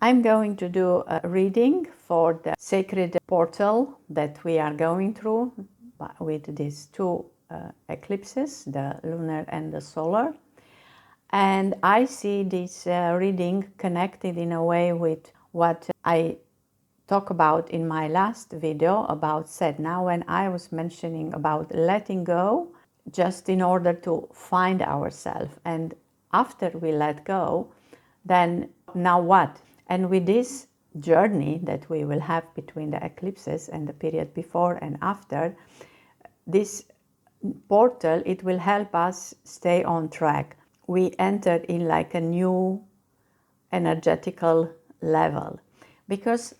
I'm going to do a reading for the sacred portal that we are going through with these two eclipses, the lunar and the solar. And I see this reading connected in a way with what I talked about in my last video about Sedna, when I was mentioning about letting go just in order to find ourselves. And after we let go, then now what? And with this journey that we will have between the eclipses and the period before and after, this portal, it will help us stay on track. We enter in like a new energetical level, because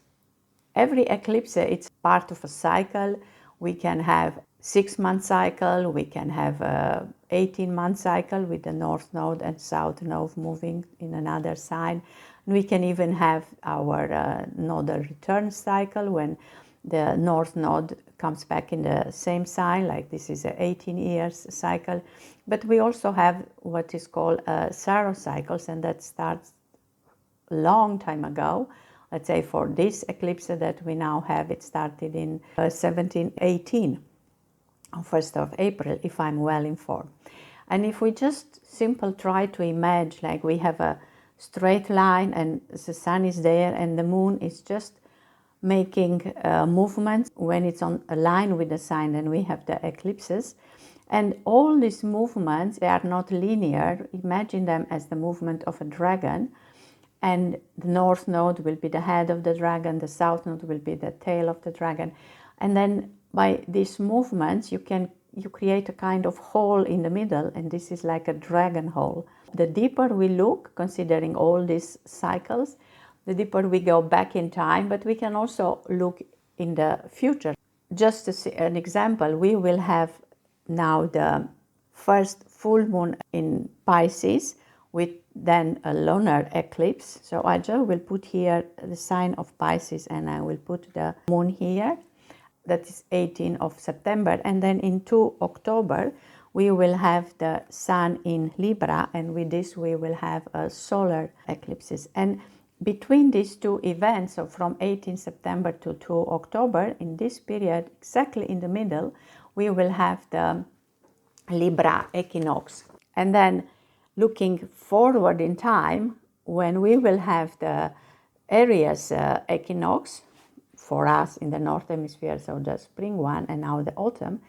every eclipse, it's part of a cycle. We can have 6-month cycle, we can have a 18-month cycle with the North Node and South Node moving in another sign. And we can even have our nodal return cycle when the North Node comes back in the same sign, like this is an 18 years cycle. But we also have what is called Saros cycles, and that starts a long time ago. Let's say for this eclipse that we now have, it started in 1718, on 1st of April, if I'm well informed. And if we just simply try to imagine, like we have a straight line and the sun is there and the moon is just making movements when it's on a line with the sign, and we have the eclipses. And all these movements, they are not linear. Imagine them as the movement of a dragon. And the North Node will be the head of the dragon, the South Node will be the tail of the dragon. And then by these movements, you create a kind of hole in the middle, and this is like a dragon hole. The deeper we look, considering all these cycles, the deeper we go back in time, but we can also look in the future. Just to see an example, we will have now the first full moon in Pisces, with then a lunar eclipse. So I just will put here the sign of Pisces, and I will put the moon here. That is 18th of September. And then in 2 October, we will have the sun in Libra, and with this we will have a solar eclipses. And between these two events, so from 18 September to 2 October, in this period, exactly in the middle, we will have the Libra equinox. And then looking forward in time, when we will have the Aries equinox, for us in the North Hemisphere, so the spring one and now the autumn,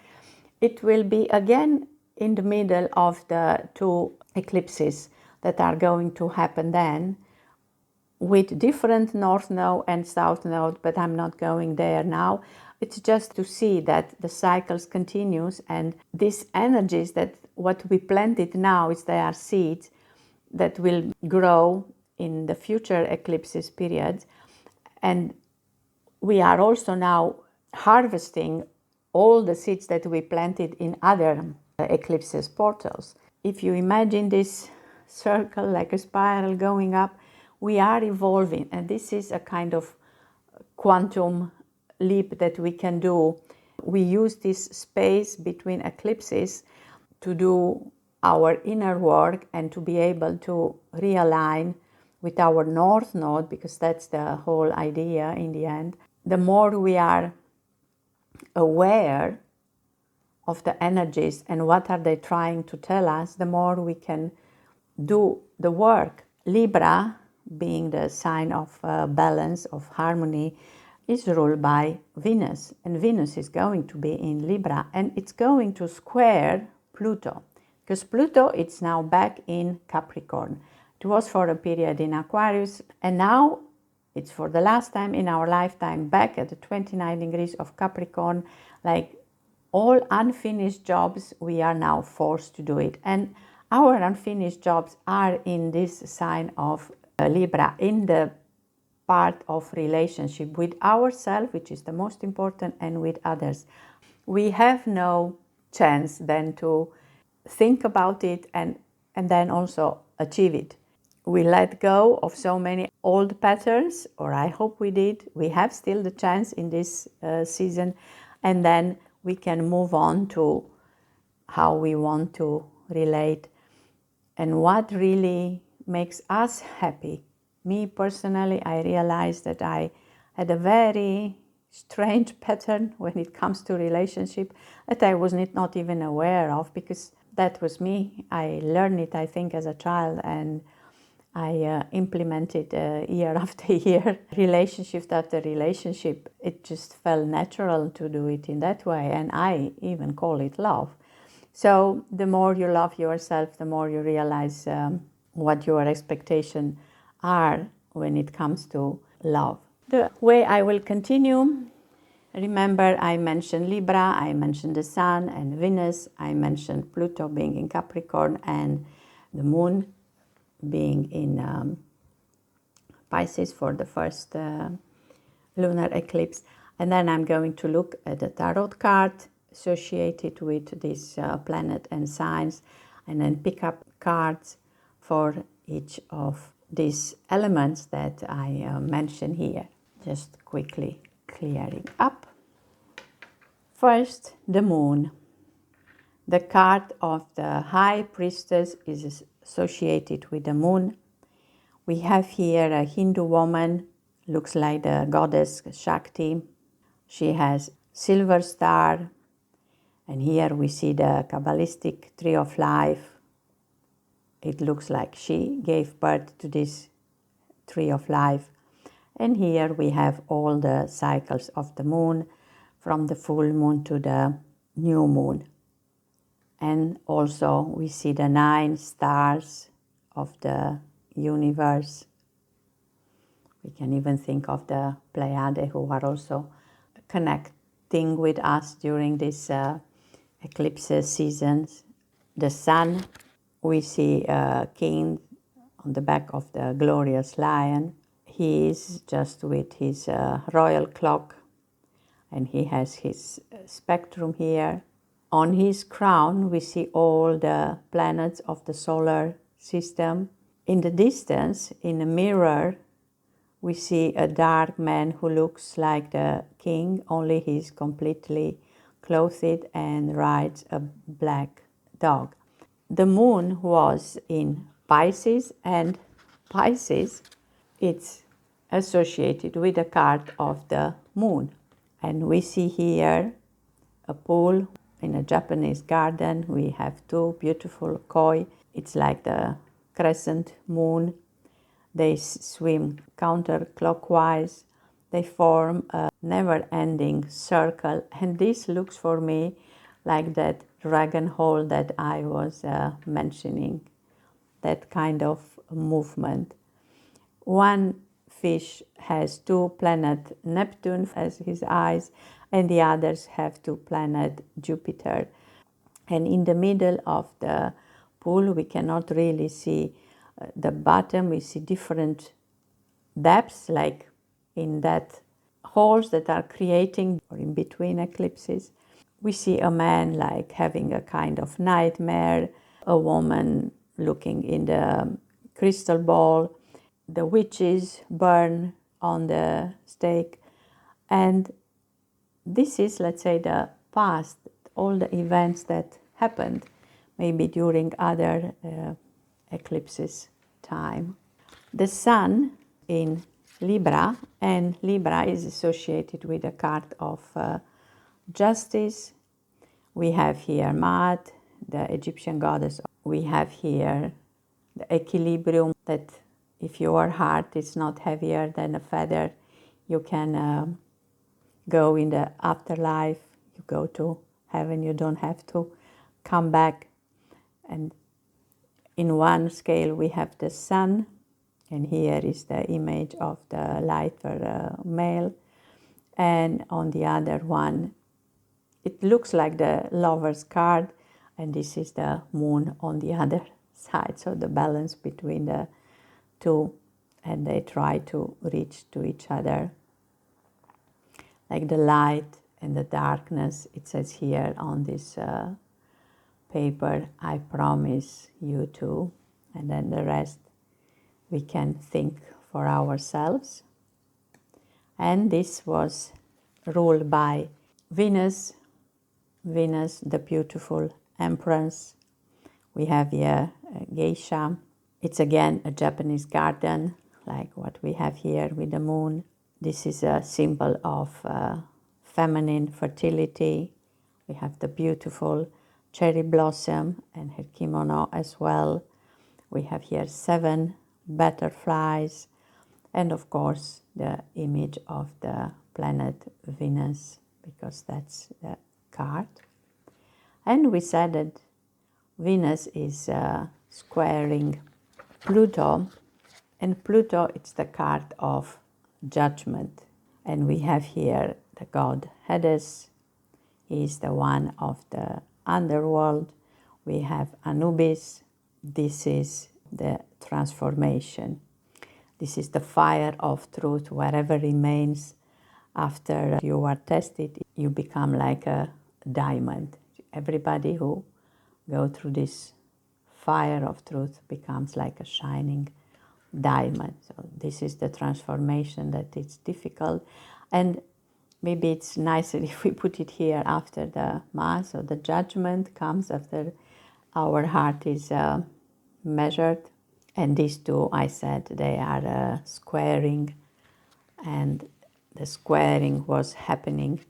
it will be again in the middle of the two eclipses that are going to happen then, with different North Node and South Node, but I'm not going there now. It's just to see that the cycles continues, and these energies, that what we planted now, is they are seeds that will grow in the future eclipses periods. And we are also now harvesting all the seeds that we planted in other eclipses portals. If you imagine this circle like a spiral going up, we are evolving, and this is a kind of quantum leap that we can do. We use this space between eclipses to do our inner work and to be able to realign with our North Node, because that's the whole idea in the end. The more we are aware of the energies and what are they trying to tell us, the more we can do the work. Libra, being the sign of balance, of harmony, is ruled by Venus, and Venus is going to be in Libra, and it's going to square Pluto, because Pluto, it's now back in Capricorn. It was for a period in Aquarius, and now it's for the last time in our lifetime back at the 29 degrees of Capricorn. Like all unfinished jobs, we are now forced to do it. And our unfinished jobs are in this sign of Libra, in the part of relationship with ourselves, which is the most important, and with others. We have no chance then to think about it and then also achieve it. We let go of so many old patterns, or I hope we did. We have still the chance in this season, and then we can move on to how we want to relate and what really makes us happy, me personally, I realized that I had a very strange pattern when it comes to relationship that I was not even aware of, because that was me. I learned it, I think, as a child, and I implemented year after year, relationship after relationship. It just felt natural to do it in that way, and I even call it love. So the more you love yourself, the more you realize what your expectations are when it comes to love. The way I will continue, remember I mentioned Libra, I mentioned the Sun and Venus, I mentioned Pluto being in Capricorn and the Moon being in Pisces for the first lunar eclipse. And then I'm going to look at the tarot card associated with this planet and signs, and then pick up cards for each of these elements that I mention here. Just quickly clearing up. First, the Moon. The card of the High Priestess is associated with the Moon. We have here a Hindu woman, looks like the goddess Shakti. She has silver star, and here we see the Kabbalistic tree of life. It looks like she gave birth to this tree of life. And here we have all the cycles of the moon, from the full moon to the new moon. And also we see the 9 stars of the universe. We can even think of the Pleiades, who are also connecting with us during this eclipses seasons. The Sun, we see a king on the back of the glorious lion. He is just with his royal clock, and he has his spectrum here. On his crown, we see all the planets of the solar system. In the distance, in a mirror, we see a dark man who looks like the king, only he's completely clothed and rides a black dog. The moon was in Pisces, and Pisces, it's associated with the card of the moon. And we see here a pool in a Japanese garden. We have 2 beautiful koi. It's like the crescent moon. They swim counterclockwise. They form a never-ending circle. And this looks for me like that dragon hole that I was mentioning, that kind of movement. One fish has 2 planets, Neptune as his eyes, and the others have 2 planets, Jupiter. And in the middle of the pool, we cannot really see the bottom. We see different depths, like in that holes that are creating or in between eclipses. We see a man like having a kind of nightmare, a woman looking in the crystal ball, the witches burn on the stake. And this is, let's say, the past, all the events that happened maybe during other eclipses time. The Sun in Libra, and Libra is associated with the card of justice. We have here Maat, the Egyptian goddess. We have here the equilibrium, that if your heart is not heavier than a feather, you can go in the afterlife, you go to heaven, you don't have to come back. And in one scale we have the sun, and here is the image of the lighter male, and on the other one it looks like the lover's card, and this is the moon on the other side, so the balance between the two, and they try to reach to each other, like the light and the darkness. It says here on this paper, I promise you to, and then the rest we can think for ourselves. And this was ruled by Venus, the beautiful empress. We have here a geisha. It's again a Japanese garden, like what we have here with the moon. This is a symbol of feminine fertility. We have the beautiful cherry blossom and her kimono as well. We have here 7 butterflies, and of course the image of the planet Venus, because that's the card. And we said that Venus is squaring Pluto, and Pluto, it's the card of judgment. And we have here the god Hades. He is the one of the underworld. We have Anubis. This is the transformation. This is the fire of truth. Whatever remains after you are tested, you become like a diamond. Everybody who go through this fire of truth becomes like a shining diamond. So this is the transformation that it's difficult, and maybe it's nicer if we put it here after the Mass, or the judgment comes after our heart is measured. And these two, I said, they are squaring, and the squaring was happening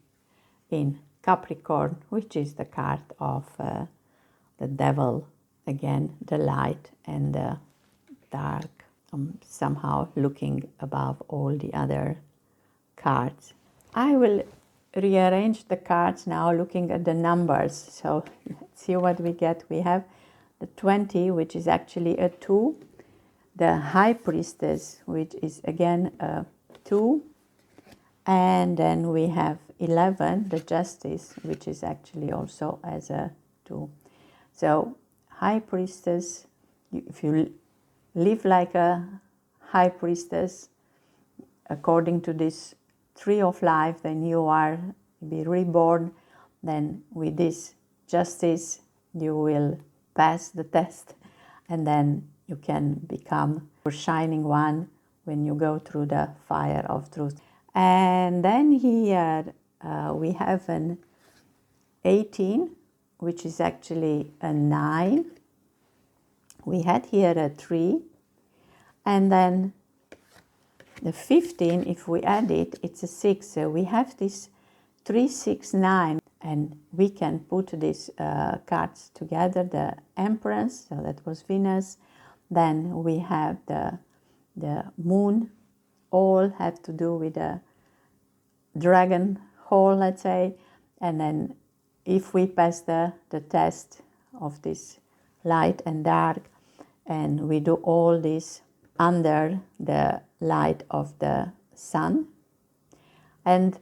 in Capricorn, which is the card of the devil, again the light and the dark, somehow looking above all the other cards. I will rearrange the cards now looking at the numbers. So let's see what we get. We have the 20, which is actually a 2, the High Priestess, which is again a 2, and then we have 11, the Justice, which is actually also as a 2. So High Priestess, if you live like a High Priestess, according to this Tree of Life, then you are be reborn. Then with this Justice, you will pass the test, and then you can become a shining one when you go through the fire of truth. And then here we have an 18, which is actually a 9. We had here a 3, and then the 15, if we add it, it's a 6. So we have this 3, 6, 9, and we can put these cards together. The Empress, so that was Venus. Then we have the moon, all have to do with the dragon hole, let's say. And then if we pass the test of this light and dark, and we do all this under the light of the sun. And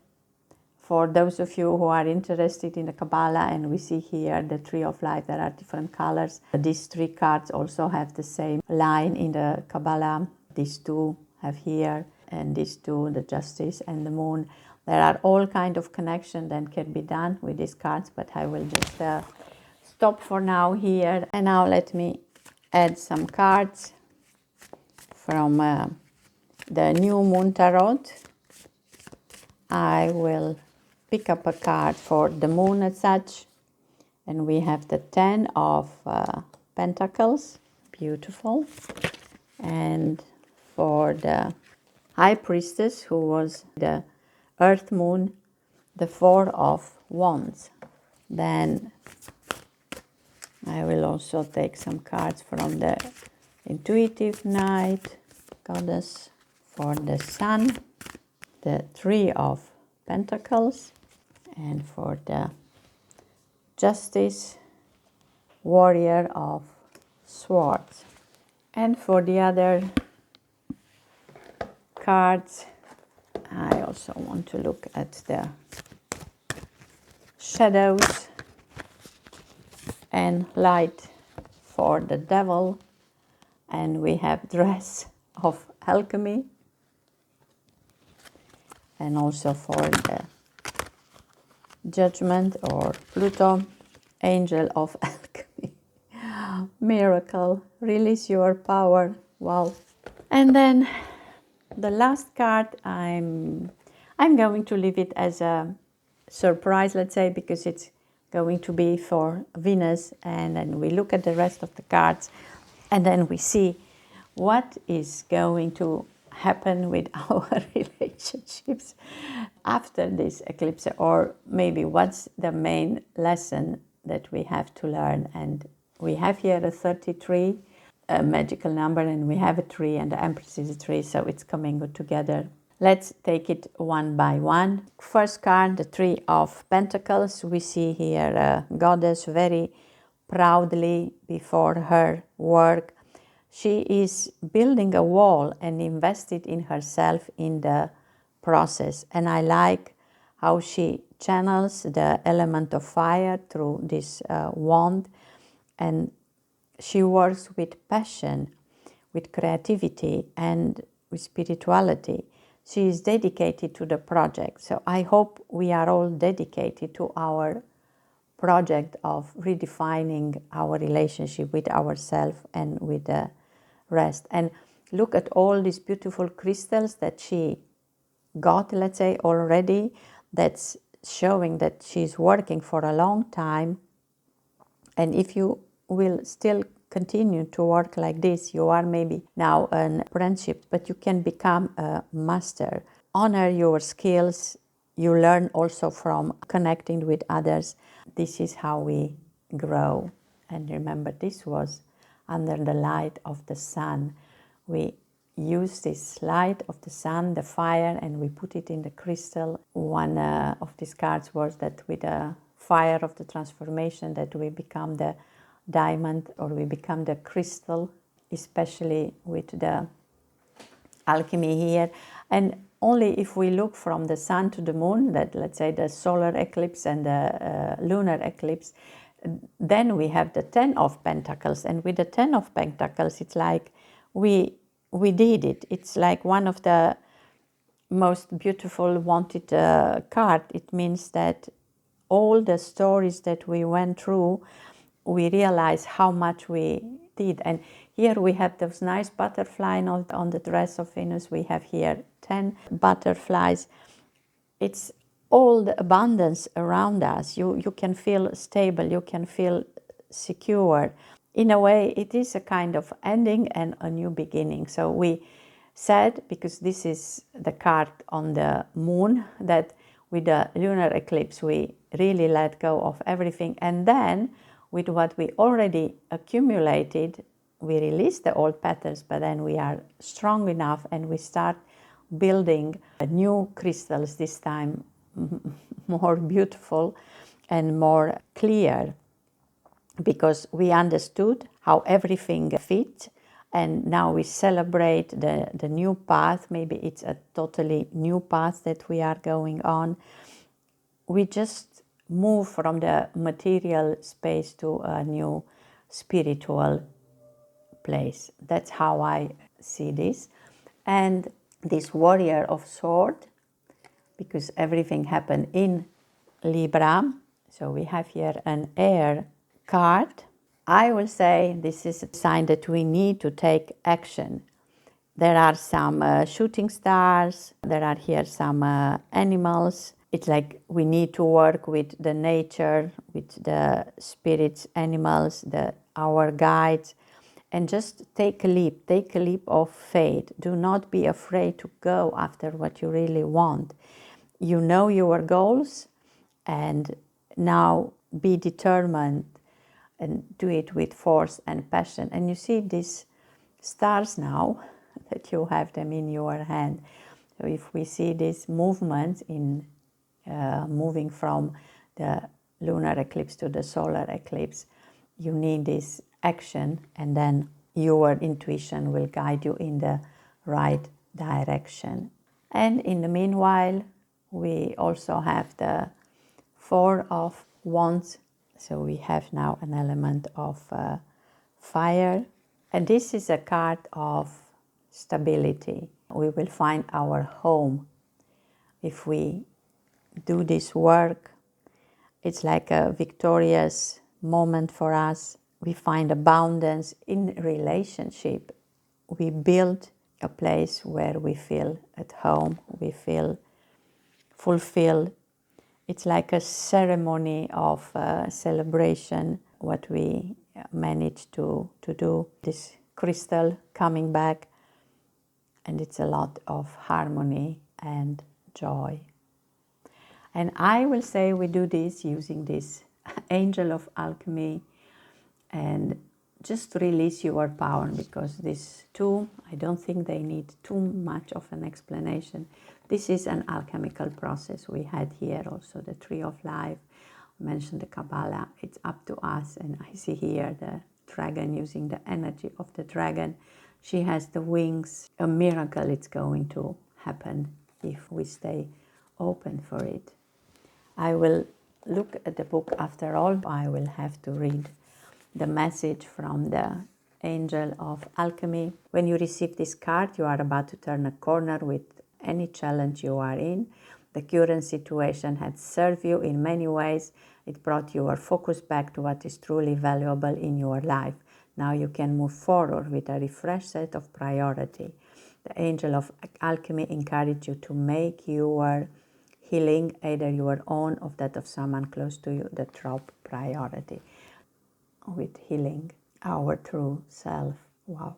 for those of you who are interested in the Kabbalah, and we see here the Tree of Life, there are different colors. These 3 cards also have the same line in the Kabbalah. These 2 have here, and these 2, the Justice and the Moon. There are all kind of connections that can be done with these cards, but I will just stop for now here. And now let me add some cards from the New Moon Tarot. I will pick up a card for the moon as such, and we have the 10 of Pentacles, beautiful. And for the High Priestess, who was the Earth Moon, the 4 of Wands. Then I will also take some cards from the Intuitive Night Goddess. For the Sun, the 3 of Pentacles, and for the Justice, Warrior of Swords. And for the other cards, I also want to look at the shadows and light for the Devil, and we have Dress of Alchemy, and also for the Judgment or Pluto, Angel of Alchemy. Miracle, release your power. Wow. And then the last card, I'm going to leave it as a surprise, let's say, because it's going to be for Venus, and then we look at the rest of the cards, and then we see what is going to happen with our relationships after this eclipse, or maybe what's the main lesson that we have to learn. And we have here a 33, a magical number, and we have a 3, and the Empress is a 3, so it's coming good together. Let's take it one by one. First card, the 3 of Pentacles. We see here a goddess very proudly before her work. She is building a wall and invested in herself in the process. And I like how she channels the element of fire through this wand. And she works with passion, with creativity, and with spirituality. She is dedicated to the project. So I hope we are all dedicated to our project of redefining our relationship with ourselves and with the rest. And look at all these beautiful crystals that she got, let's say, already. That's showing that she's working for a long time. And if you will still continue to work like this, you are maybe now an apprenticeship, but you can become a master. Honor your skills. You learn also from connecting with others. This is how we grow. And remember, this was under the light of the sun. We use this light of the sun, the fire, and we put it in the crystal. One of these cards was that with the fire of the transformation, that we become the diamond, or we become the crystal, especially with the alchemy here. And only if we look from the sun to the moon, that let's say the solar eclipse and the lunar eclipse, then we have the 10 of Pentacles. And with the 10 of Pentacles, it's like we did it. It's like one of the most beautiful wanted card. It means that all the stories that we went through, we realize how much we did. And here we have those nice butterfly on the dress of Venus. We have here 10 butterflies. It's all the abundance around us. You can feel stable, you can feel secure. In a way, it is a kind of ending and a new beginning. So we said, because this is the card on the moon, that with the lunar eclipse we really let go of everything, and then with what we already accumulated, we release the old patterns, but then we are strong enough and we start building new crystals, this time more beautiful and more clear, because we understood how everything fits. And now we celebrate the new path. Maybe it's a totally new path that we are going on. We just move from the material space to a new spiritual place. That's how I see this. And this warrior of sword, because everything happened in Libra, so we have here an air card. I will say this is a sign that we need to take action. There are some shooting stars, there are here some animals. It's like we need to work with the nature, with the spirits, animals, our guides, and just take a leap of faith. Do not be afraid to go after what you really want. You know your goals, and now be determined and do it with force and passion. And you see these stars now, that you have them in your hand. So if we see this movement in moving from the lunar eclipse to the solar eclipse, you need this action, and then your intuition will guide you in the right direction. And in the meanwhile, we also have the 4 of Wands. So we have now an element of fire. And this is a card of stability. We will find our home if we do this work. It's like a victorious moment for us. We find abundance in relationship. We build a place where we feel at home, we feel fulfilled. It's like a ceremony of celebration, what we managed to do. This crystal coming back, and it's a lot of harmony and joy. And I will say we do this using this angel of alchemy, and just release your power, because these two, I don't think they need too much of an explanation. This is an alchemical process. We had here also the tree of life, I mentioned the Kabbalah. It's up to us, and I see here the dragon, using the energy of the dragon. She has the wings. A miracle is going to happen if we stay open for it. I will look at the book after all. I will have to read the message from the angel of alchemy. When you receive this card, you are about to turn a corner with any challenge you are in. The current situation had served you in many ways. It brought your focus back to what is truly valuable in your life. Now you can move forward with a refreshed set of priority. The angel of alchemy encourages you to make your healing, either your own or that of someone close to you, the top priority. With healing our true self. Wow.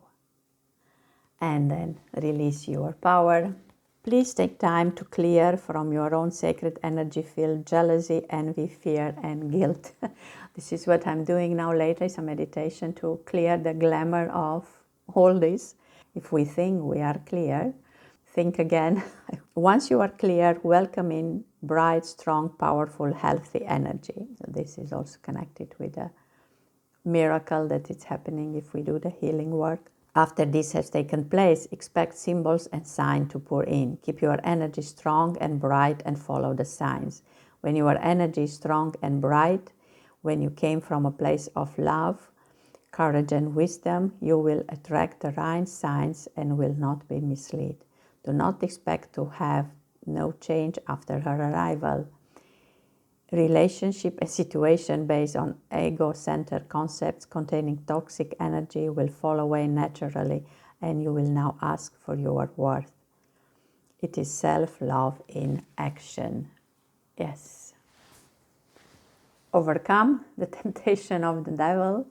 And then release your power. Please take time to clear from your own sacred energy field jealousy, envy, fear, and guilt. This is what I'm doing now later. It's a meditation to clear the glamour of all this. If we think we are clear, think again. Once you are clear, welcome in bright, strong, powerful, healthy energy. So this is also connected with the miracle that is happening if we do the healing work. After this has taken place, expect symbols and signs to pour in. Keep your energy strong and bright and follow the signs. When your energy is strong and bright, when you came from a place of love, courage and wisdom, you will attract the right signs and will not be misled. Do not expect to have no change after her arrival. Relationship and situation based on ego-centered concepts containing toxic energy will fall away naturally, and you will now ask for your worth. It is self-love in action. Yes. Overcome the temptation of the devil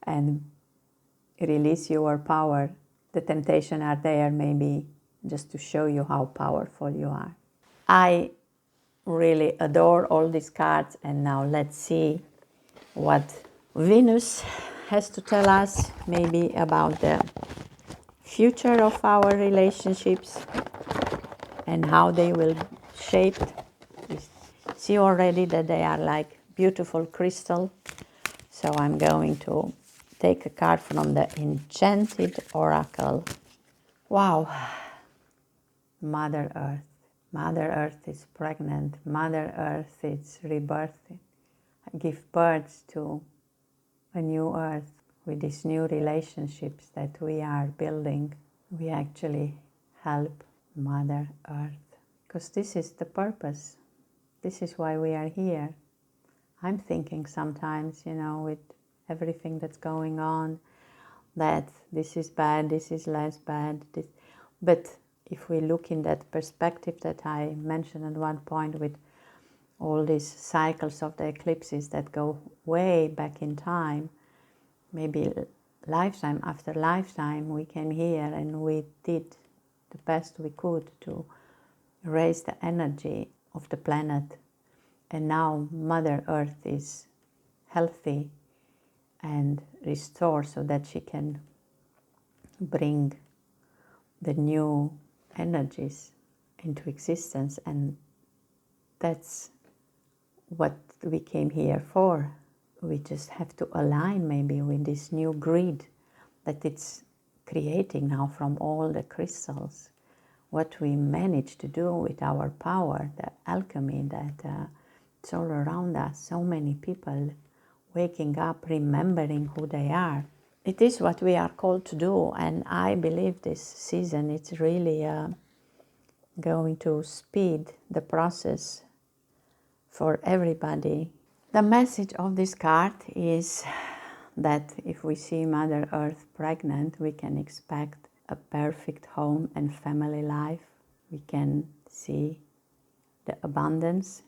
and release your power. The temptations are there maybe just to show you how powerful you are. I really adore all these cards, and now let's see what Venus has to tell us, maybe about the future of our relationships and how they will shape. We see already that they are like beautiful crystal. So I'm going to take a card from the Enchanted Oracle. Wow. Mother Earth. Mother Earth is pregnant. Mother Earth is rebirthing. Give birth to a new earth with these new relationships that we are building. We actually help Mother Earth, because this is the purpose. This is why we are here. I'm thinking sometimes, with everything that's going on, that this is bad, this is less bad. But if we look in that perspective that I mentioned at one point, with all these cycles of the eclipses that go way back in time, maybe lifetime after lifetime, we came here and we did the best we could to raise the energy of the planet. And now Mother Earth is healthy and restored so that she can bring the new energies into existence. And that's what we came here for. We just have to align maybe with this new grid that it's creating now from all the crystals. What we manage to do with our power, the alchemy that it's all around us. So many people waking up, remembering who they are. It is what we are called to do, and I believe this season it's really going to speed the process for everybody. The message of this card is that if we see Mother Earth pregnant, we can expect a perfect home and family life. We can see the abundance.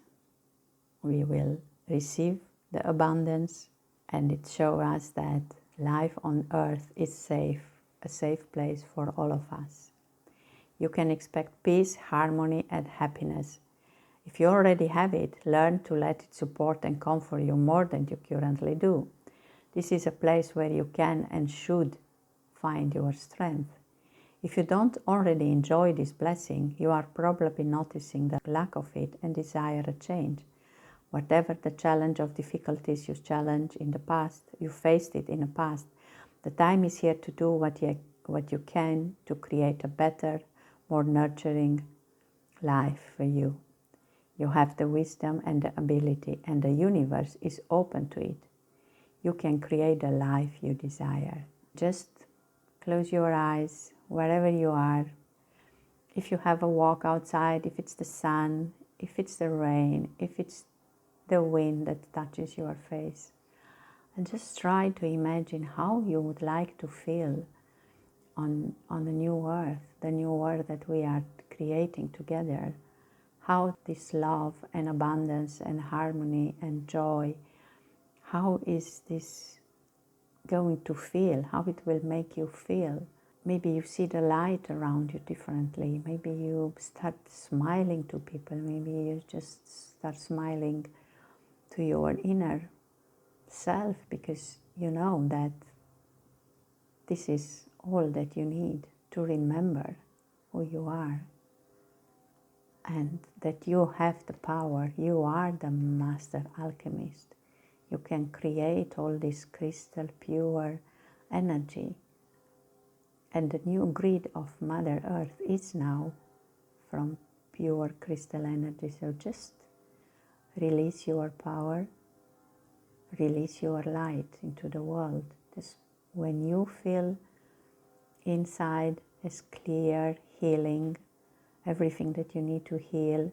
We will receive the abundance, and it shows us that life on earth is safe, a safe place for all of us. You can expect peace, harmony, and happiness. If you already have it, learn to let it support and comfort you more than you currently do. This is a place where you can and should find your strength. If you don't already enjoy this blessing, you are probably noticing the lack of it and desire a change. Whatever the challenge of difficulties you challenged in the past, you faced it in the past, the time is here to do what you can to create a better, more nurturing life for you. You have the wisdom and the ability, and the universe is open to it. You can create the life you desire. Just close your eyes wherever you are. If you have a walk outside, if it's the sun, if it's the rain, if it's the wind that touches your face, and just try to imagine how you would like to feel on the new earth that we are creating together. How this love and abundance and harmony and joy, how is this going to feel? How it will make you feel? Maybe you see the light around you differently. Maybe you start smiling to people. Maybe you just start smiling to your inner self because you know that this is all that you need to remember who you are and that you have the power. You are the master alchemist. You can create all this crystal pure energy. And the new grid of Mother Earth is now from pure crystal energy. So just release your power, release your light into the world. Just when you feel inside is clear, healing, everything that you need to heal,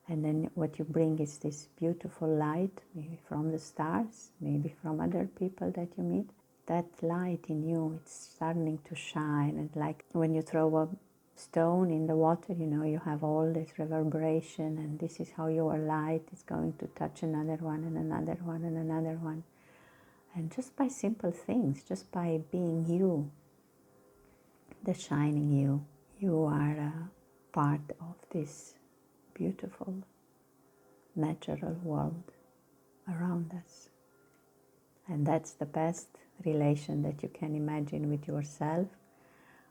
and then what you bring is this beautiful light, maybe from the stars, maybe from other people that you meet. That light in you, it's starting to shine. And like when you throw a stone in the water, you know, you have all this reverberation, and this is how your light is going to touch another one and another one and another one. And just by simple things, just by being you, the shining you, you are a part of this beautiful natural world around us. And that's the best relation that you can imagine with yourself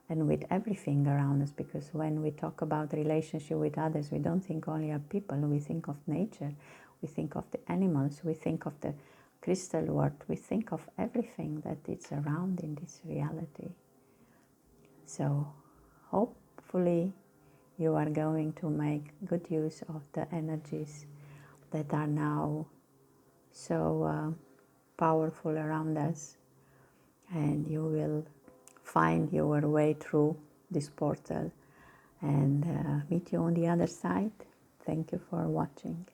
and with everything around us, because when we talk about relationship with others, we don't think only of people, we think of nature, we think of the animals, we think of the crystal world, we think of everything that is around in this reality. So hopefully you are going to make good use of the energies that are now so powerful around us, and you will find your way through this portal and meet you on the other side. Thank you for watching.